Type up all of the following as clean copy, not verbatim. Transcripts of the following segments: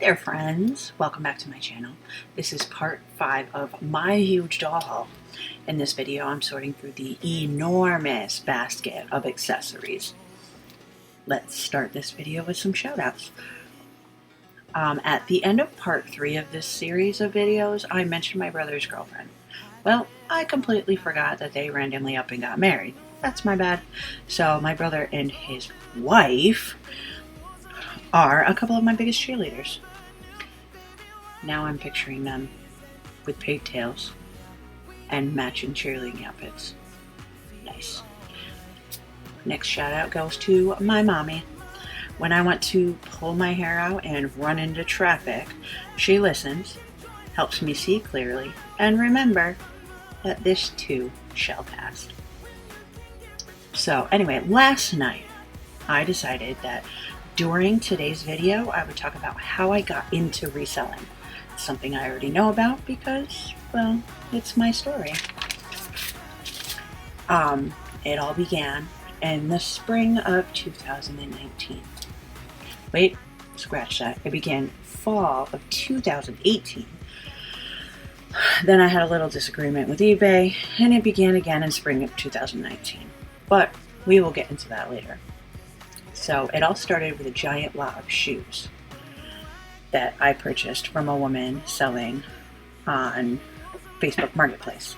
there, friends. Welcome back to my channel. This is part 5 of my huge doll haul. In this video, I'm sorting through the enormous basket of accessories. Let's start this video with some shout-outs. At the end of part 3 of this series of videos, I mentioned my brother's girlfriend. Well, I completely forgot that they randomly up and got married. That's my bad. So my brother and his wife are a couple of my biggest cheerleaders. Now I'm picturing them with pigtails and matching cheerleading outfits. Nice. Next shout out goes to my mommy. When I want to pull my hair out and run into traffic, she listens, helps me see clearly, and remember that this too shall pass. So anyway, last night I decided that during today's video, I would talk about how I got into reselling. It's something I already know about because, well, it's my story. It all began in the spring of 2019. Wait, scratch that. It began fall of 2018. Then I had a little disagreement with eBay, and it began again in spring of 2019. But we will get into that later. So it all started with a giant lot of shoes that I purchased from a woman selling on Facebook Marketplace.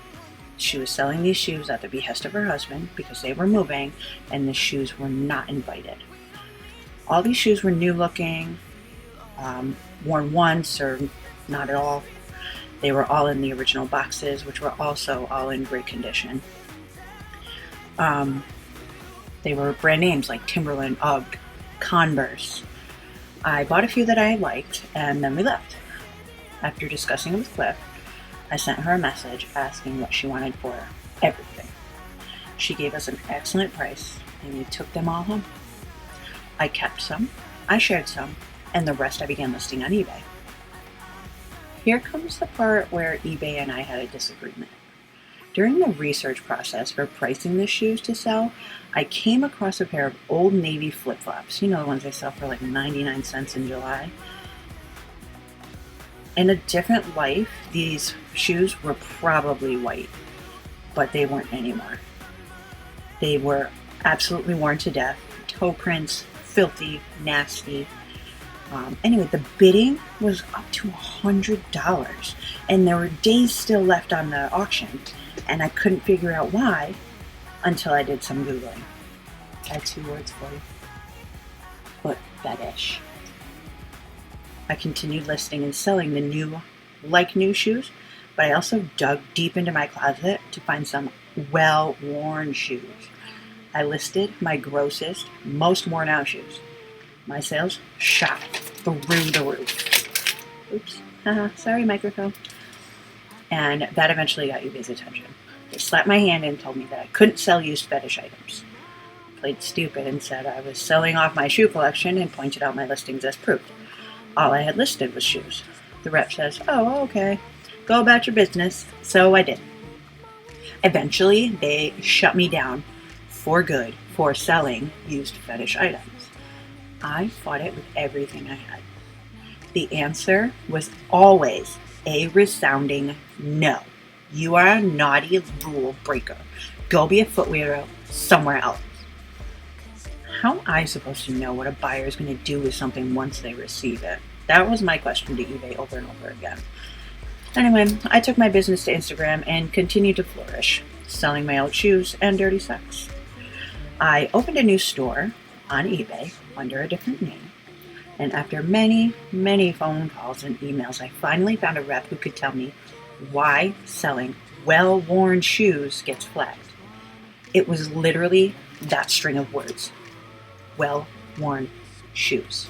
She was selling these shoes at the behest of her husband because they were moving and the shoes were not invited. All these shoes were new looking, worn once or not at all. They were all in the original boxes, which were also all in great condition. They were brand names like Timberland, UGG, Converse. I bought a few that I liked, and then we left. After discussing it with Cliff, I sent her a message asking what she wanted for everything. She gave us an excellent price, and we took them all home. I kept some, I shared some, and the rest I began listing on eBay. Here comes the part where eBay and I had a disagreement. During the research process for pricing the shoes to sell, I came across a pair of Old Navy flip-flops. You know, the ones they sell for like 99 cents in July. In a different life, these shoes were probably white, but they weren't anymore. They were absolutely worn to death, toe prints, filthy, nasty. Anyway, the bidding was up to $100, and there were days still left on the auction. And I couldn't figure out why until I did some Googling. I had 2 words for you. Foot fetish. I continued listing and selling the new shoes, but I also dug deep into my closet to find some well-worn shoes. I listed my grossest, most worn-out shoes. My sales shot through the roof. Oops. Sorry, microphone. And that eventually got eBay's attention. They slapped my hand and told me that I couldn't sell used fetish items. I played stupid and said I was selling off my shoe collection and pointed out my listings as proof. All I had listed was shoes. The rep says, "Oh, okay. Go about your business." So I did. Eventually, they shut me down for good for selling used fetish items. I fought it with everything I had. The answer was always a resounding no. You are a naughty rule breaker. Go be a foot weirdo somewhere else. How am I supposed to know what a buyer is going to do with something once they receive it? That was my question to eBay over and over again. Anyway, I took my business to Instagram and continued to flourish, selling my old shoes and dirty socks. I opened a new store on eBay under a different name. And after many, many phone calls and emails, I finally found a rep who could tell me why selling well-worn shoes gets flagged. It was literally that string of words. Well-worn shoes.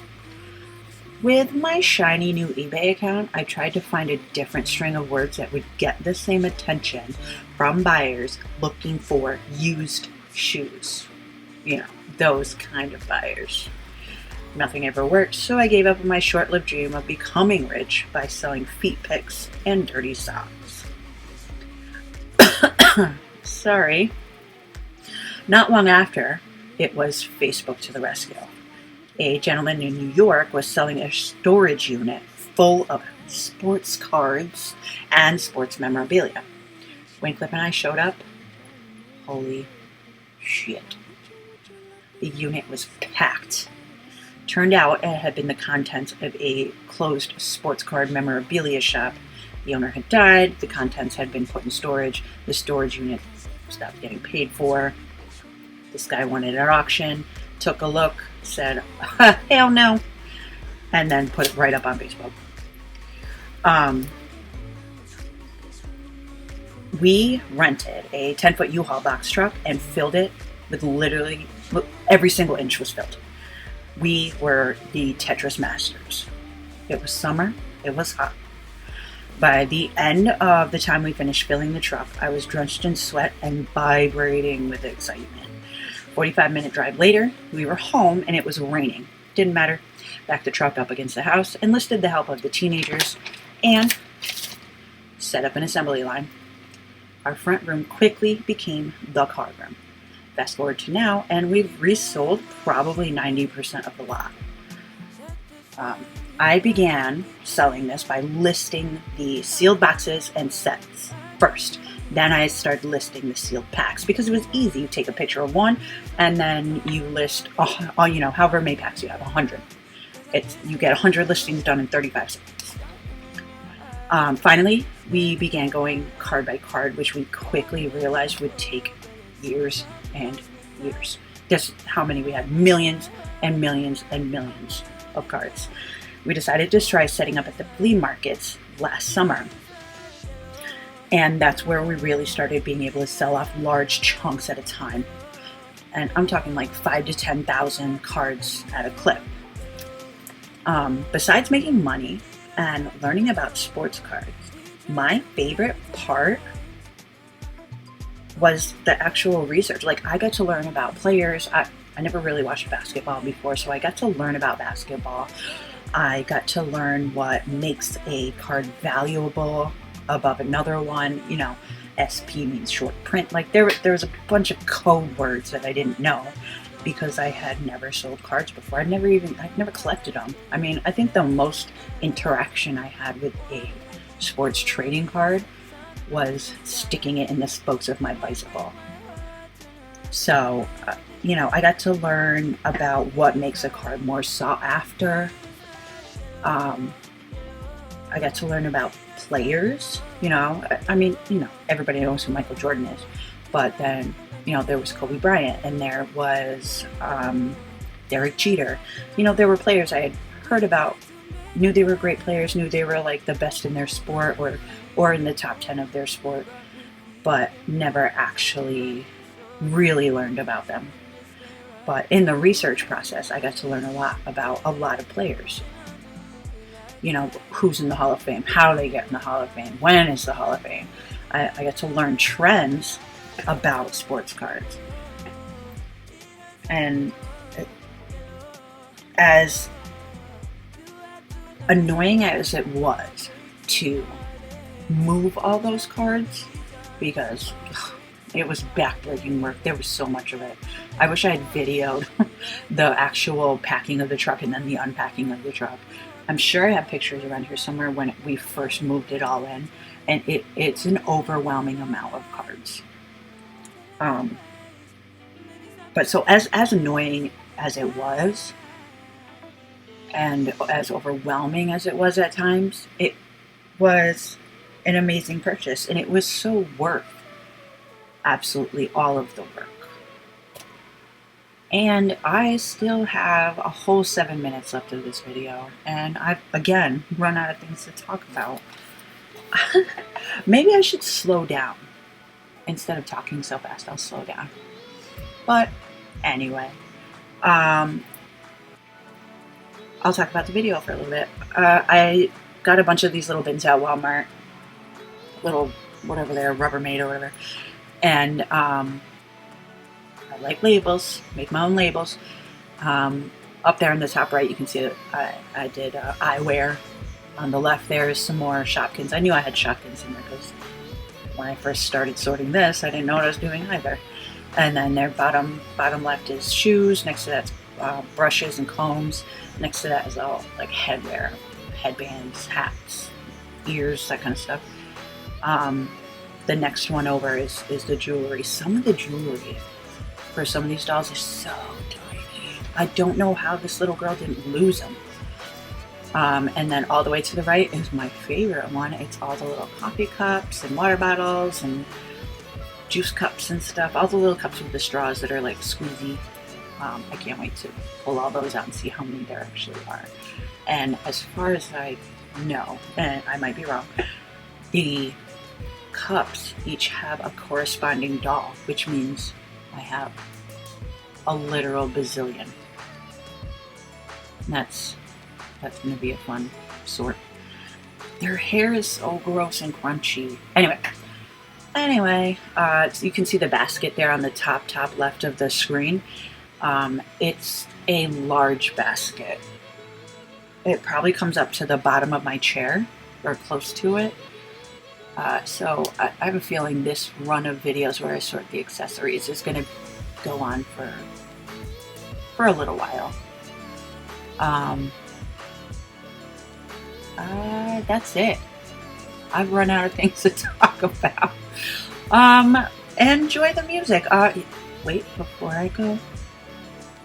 With my shiny new eBay account, I tried to find a different string of words that would get the same attention from buyers looking for used shoes. You know, those kind of buyers. Nothing ever worked, so I gave up on my short-lived dream of becoming rich by selling feet pics and dirty socks. Sorry. Not long after, it was Facebook to the rescue. A gentleman in New York was selling a storage unit full of sports cards and sports memorabilia. When Clip and I showed up, holy shit. The unit was packed. Turned out it had been the contents of a closed sports card memorabilia shop. The owner had died, the contents had been put in storage, the storage unit stopped getting paid for. This guy wanted it at auction, took a look, said, hell no, and then put it right up on Facebook. We rented a 10-foot U-Haul box truck and filled it with literally every single inch was filled. We were the Tetris masters. It was summer, it was hot. By the end of the time we finished filling the truck, I was drenched in sweat and vibrating with excitement. 45-minute drive later, we were home and it was raining. Didn't matter. Backed the truck up against the house, enlisted the help of the teenagers, and set up an assembly line. Our front room quickly became the card room. Fast forward to now, and we've resold probably 90% of the lot. I began selling this by listing the sealed boxes and sets first. Then I started listing the sealed packs because it was easy. You take a picture of one, and then you list, however many packs you have, 100. You get 100 listings done in 35 seconds. Finally, we began going card by card, which we quickly realized would take years and years. Just how many we had, millions and millions and millions of cards. We decided to try setting up at the flea markets last summer. And that's where we really started being able to sell off large chunks at a time. And I'm talking like 5,000 to 10,000 cards at a clip. Besides making money and learning about sports cards, my favorite part was the actual research. Like, I got to learn about players. I never really watched basketball before, so I got to learn about basketball. I got to learn what makes a card valuable above another one. SP means short print. Like, there was a bunch of code words that I didn't know because I had never sold cards before. I'd never collected them. I mean, I think the most interaction I had with a sports trading card was sticking it in the spokes of my bicycle. So, I got to learn about what makes a card more sought after. I got to learn about players. Everybody knows who Michael Jordan is, but then, there was Kobe Bryant, and there was Derek Jeter. There were players I had heard about, knew they were great players, knew they were like the best in their sport or in the top 10 of their sport, but never actually really learned about them. But in the research process, I got to learn a lot about a lot of players. Who's in the Hall of Fame, how they get in the Hall of Fame, when is the Hall of Fame. I got to learn trends about sports cards. And as annoying as it was to move all those cards, because it was backbreaking work. There was so much of it. I wish I had videoed the actual packing of the truck and then the unpacking of the truck. I'm sure I have pictures around here somewhere when we first moved it all in, and it's an overwhelming amount of cards. But so as annoying as it was, and as overwhelming as it was at times, it was an amazing purchase, and it was so worth absolutely all of the work. And I still have a whole 7 minutes left of this video, and I've again run out of things to talk about. Maybe I should slow down. Instead of talking so fast, I'll slow down. But anyway, I'll talk about the video for a little bit. I got a bunch of these little bins at Walmart, little whatever they're, Rubbermaid or whatever, and I like labels, make my own labels. Up there in the top right, you can see that I did eyewear. On the left there is some more Shopkins. I knew I had Shopkins in there because when I first started sorting this, I didn't know what I was doing either. And then their bottom left is shoes. Next to that's brushes and combs. Next to that is all like headwear, headbands, hats, ears, that kind of stuff. The next one over is the jewelry. Some of the jewelry for some of these dolls is so tiny. I don't know how this little girl didn't lose them. And then all the way to the right is my favorite one. It's all the little coffee cups and water bottles and juice cups and stuff. All the little cups with the straws that are like squeezy. I can't wait to pull all those out and see how many there actually are. And as far as I know, and I might be wrong, the cups each have a corresponding doll, which means I have a literal bazillion. And that's going to be a fun sort. Their hair is so gross and crunchy. Anyway, so you can see the basket there on the top left of the screen. It's a large basket. It probably comes up to the bottom of my chair or close to it. So I have a feeling this run of videos where I sort the accessories is going to go on for a little while. That's it. I've run out of things to talk about. Enjoy the music. Wait, before I go,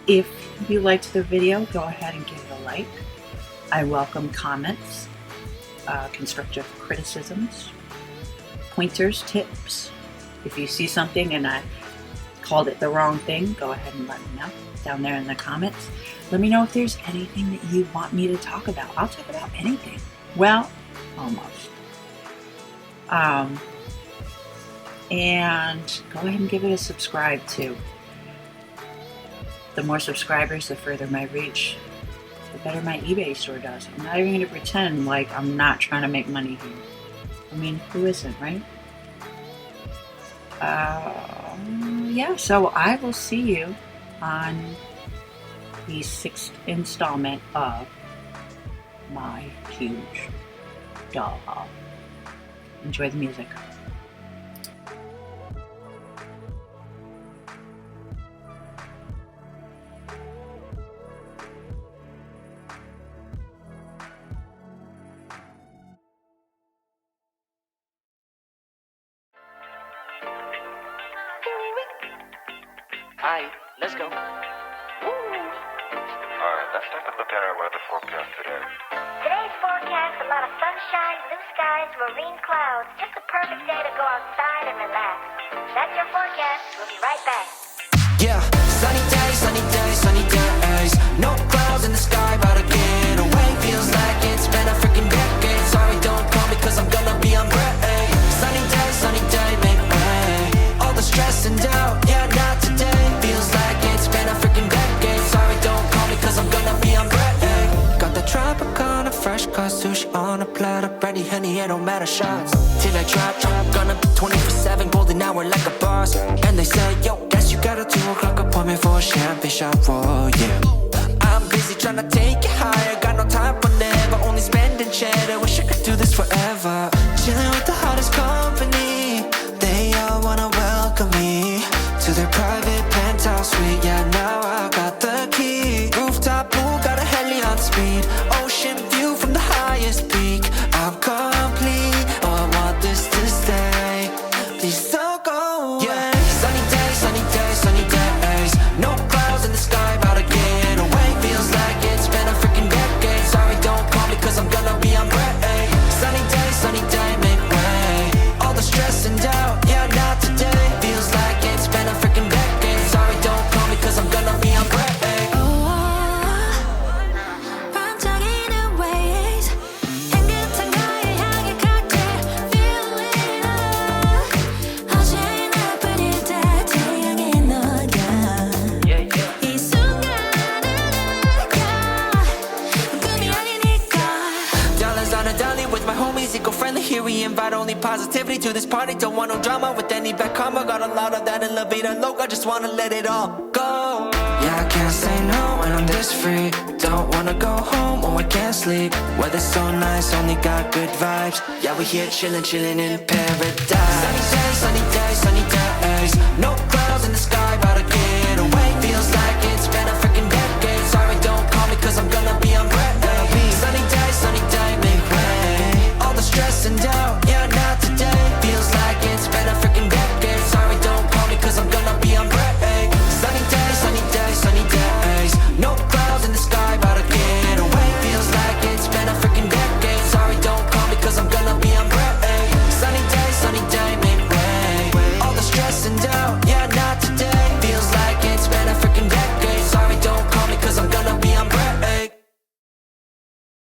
if you liked the video, go ahead and give it a like. I welcome comments, constructive criticisms, pointers, tips. If you see something and I called it the wrong thing, go ahead and let me know down there in the comments. Let me know if there's anything that you want me to talk about. I'll talk about anything. Well, almost. And go ahead and give it a subscribe too. The more subscribers, the further my reach, the better my eBay store does. I'm not even going to pretend like I'm not trying to make money here. I mean, who isn't, right? Yeah, so I will see you on the 6th installment of my huge doll haul. Enjoy the music. Hi, let's go. Woo! Alright, let's take a look at our weather forecast today. Today's forecast, a lot of sunshine, blue skies, marine clouds. Just a perfect day to go outside and relax. That's your forecast. We'll be right back. Yeah, sunny days, sunny days, sunny days. No clouds in the sky, about to get away. Feels like it's been a freaking decade. Sorry, don't call me cause I'm gonna be on break. Sunny day, make way. All the stress and doubt, yeah, not today. Feels like it's been a freaking decade. Sorry, don't call me cause I'm gonna be on break. Got the Tropicana, fresh cut sushi on a platter. Brandy, honey, it don't matter, shots till I drop. Gonna be 24/7, golden hour like a boss. And they say, yo, guess you got a 2 o'clock appointment for a champagne shot, oh yeah. I'm busy trying to take it higher. Got no time for never, only spending cheddar. Wish I could do this forever. Chilling with the hottest company. They all wanna welcome me to their private penthouse suite. Yeah, now I got the key. Rooftop pool, got a heli on speed. Ocean view from the highest peak. I'm complete, oh, I want this to stay. Please don't go away. Yeah, sunny days, sunny days, sunny days. No clouds in the sky, about to get away. Feels like it's been a freaking decade. Sorry, don't call me cause I'm gonna be on break. Sunny day, make way. All the stress and doubt, yeah, not today. Feels like it's been a freaking decade. Sorry, don't call me cause I'm gonna be on break. 반짝이는 waves 향긋한 가을 향해 갈게 Feeling up 어제나 뿌릴 때 태양의 너야 이 순간을 느껴 꿈이 아니니까 Dollars on a dolly with my homies, eco-friendly. Here we invite only positivity to this party. Don't want no drama with any bad karma. Got a lot of that in La Vida Loca. Just wanna let it all go. Yeah, I can't say no when I'm this free. Don't wanna go home, oh I can't sleep. Weather's so nice, only got good vibes. Yeah, we here chillin', chillin' in paradise. Sunny day, sunny day, sunny day.